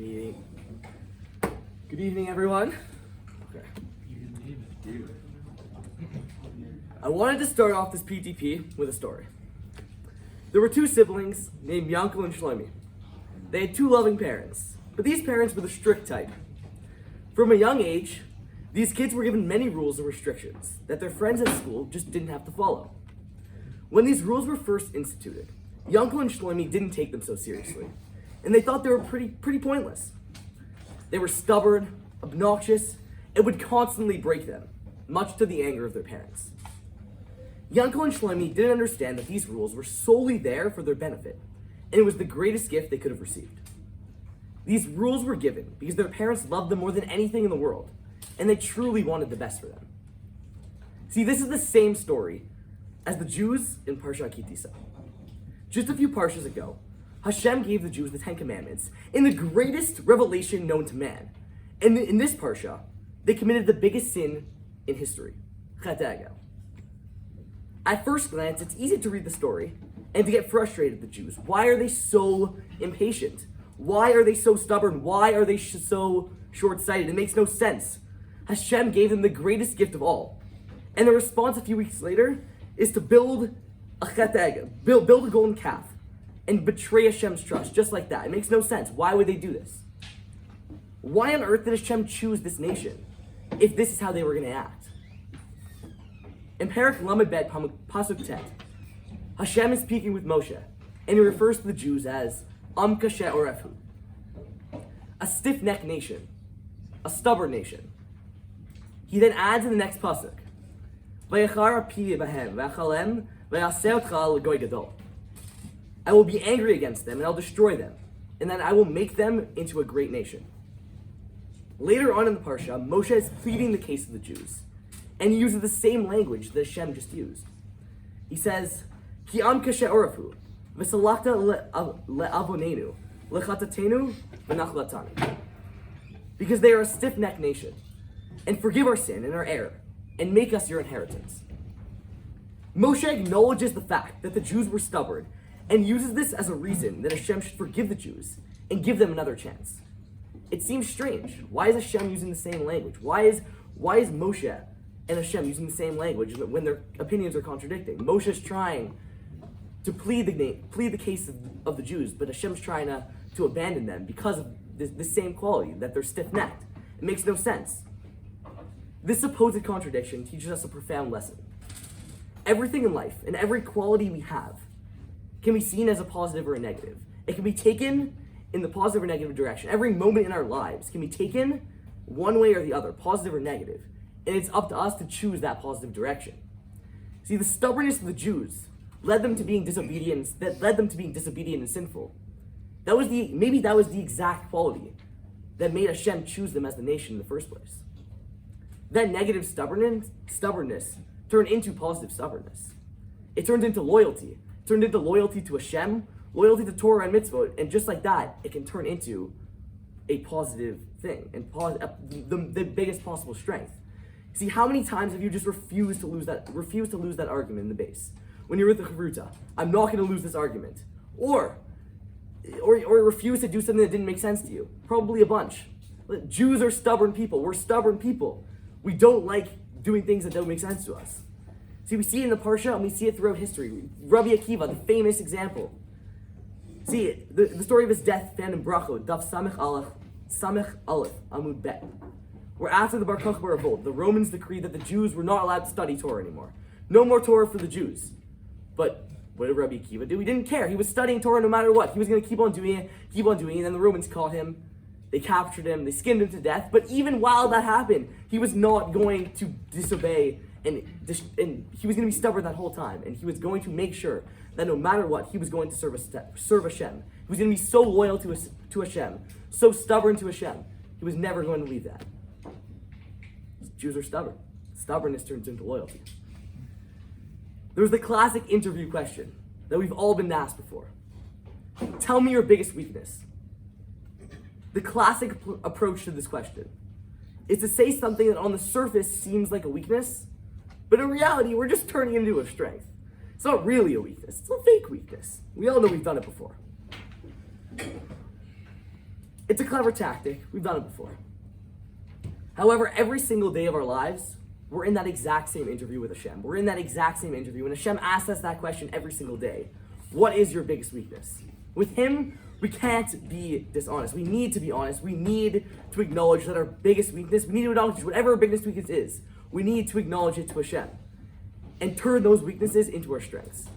Good evening, everyone. Okay. I wanted to start off this PTP with a story. There were two siblings named Yankel and Shlomi. They had two loving parents, but these parents were the strict type. From a young age, these kids were given many rules and restrictions that their friends at school just didn't have to follow. When these rules were first instituted, Yankel and Shlomi didn't take them so seriously, and they thought they were pretty pointless. They were stubborn, obnoxious, and would constantly break them, much to the anger of their parents. Yankel and Shlomi didn't understand that these rules were solely there for their benefit, and it was the greatest gift they could have received. These rules were given because their parents loved them more than anything in the world, and they truly wanted the best for them. See, this is the same story as the Jews in Parshat Tisa. Just a few parshas ago, Hashem gave the Jews the Ten Commandments in the greatest revelation known to man. And in this parsha, they committed the biggest sin in history, Chet Egel. At first glance, it's easy to read the story and to get frustrated with the Jews. Why are they so impatient? Why are they so stubborn? Why are they so short-sighted? It makes no sense. Hashem gave them the greatest gift of all. And the response a few weeks later is to build a Chet Egel, build a golden calf, and betray Hashem's trust, just like that. It makes no sense. Why would they do this? Why on earth did Hashem choose this nation if this is how they were going to act? In Perek Lamed Bet Pasuk Tet, Hashem is speaking with Moshe, and he refers to the Jews as Am Kashe Orefu, a stiff-necked nation, a stubborn nation. He then adds in the next pasuk, Vayachar api bahem v'achalem v'yaseh otcha l'goy gadol. I will be angry against them and I'll destroy them, and then I will make them into a great nation. Later on in the parsha, Moshe is pleading the case of the Jews, and he uses the same language that Hashem just used. He says, Ki am kashe orafu, v'salakta le'avonenu, lechatatenu v'nachlatanu. Because they are a stiff-necked nation, and forgive our sin and our error, and make us your inheritance. Moshe acknowledges the fact that the Jews were stubborn, and uses this as a reason that Hashem should forgive the Jews and give them another chance. It seems strange. Why is Hashem using the same language? Why is Moshe and Hashem using the same language when their opinions are contradicting? Moshe's trying to plead the case of the Jews, but Hashem's trying to abandon them because of the same quality, that they're stiff-necked. It makes no sense. This supposed contradiction teaches us a profound lesson. Everything in life and every quality we have can be seen as a positive or a negative. It can be taken in the positive or negative direction. Every moment in our lives can be taken one way or the other, positive or negative. And it's up to us to choose that positive direction. See, the stubbornness of the Jews led them to being disobedient and sinful. Maybe that was the exact quality that made Hashem choose them as the nation in the first place. That negative stubbornness turned into positive stubbornness. It turned into loyalty. Turned into loyalty to Hashem, loyalty to Torah and mitzvot, and just like that, it can turn into a positive thing and the biggest possible strength. See, how many times have you just refused to lose that argument in the base? When you're with the chavruta, I'm not going to lose this argument, or refuse to do something that didn't make sense to you. Probably a bunch. Jews are stubborn people. We're stubborn people. We don't like doing things that don't make sense to us. See, we see it in the Parsha, and we see it throughout history. Rabbi Akiva, the famous example. See, the story of his death found in Brachot, Daf Samech Aleph, Amud Bet, where after the Bar Kokhba revolt, the Romans decreed that the Jews were not allowed to study Torah anymore. No more Torah for the Jews. But what did Rabbi Akiva do? He didn't care. He was studying Torah no matter what. He was going to keep on doing it, and then the Romans caught him. They captured him. They skinned him to death. But even while that happened, he was not going to disobey, and he was going to be stubborn that whole time. And he was going to make sure that no matter what, he was going to serve Hashem. He was going to be so loyal to Hashem, so stubborn to Hashem. He was never going to leave that. Jews are stubborn. Stubbornness turns into loyalty. There's the classic interview question that we've all been asked before. Tell me your biggest weakness. The classic approach to this question is to say something that on the surface seems like a weakness, but in reality, we're just turning it into a strength. It's not really a weakness. It's a fake weakness. We all know we've done it before. It's a clever tactic. We've done it before. However, every single day of our lives, we're in that exact same interview with Hashem. We're in that exact same interview, and Hashem asks us that question every single day. What is your biggest weakness? With Him, we can't be dishonest. We need to be honest. We need to acknowledge that our biggest weakness, we need to acknowledge whatever our biggest weakness is. We need to acknowledge it to Hashem and turn those weaknesses into our strengths.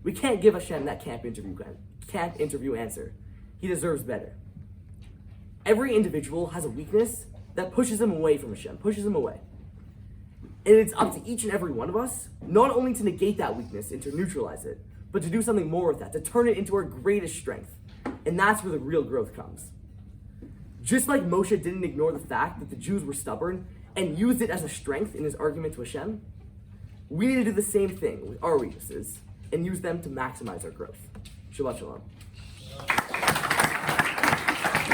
We can't give Hashem that camp interview answer. He deserves better. Every individual has a weakness that pushes him away from Hashem, pushes him away. And it's up to each and every one of us, not only to negate that weakness and to neutralize it, but to do something more with that, to turn it into our greatest strength. And that's where the real growth comes. Just like Moshe didn't ignore the fact that the Jews were stubborn and used it as a strength in his argument to Hashem, we need to do the same thing with our weaknesses and use them to maximize our growth. Shabbat shalom.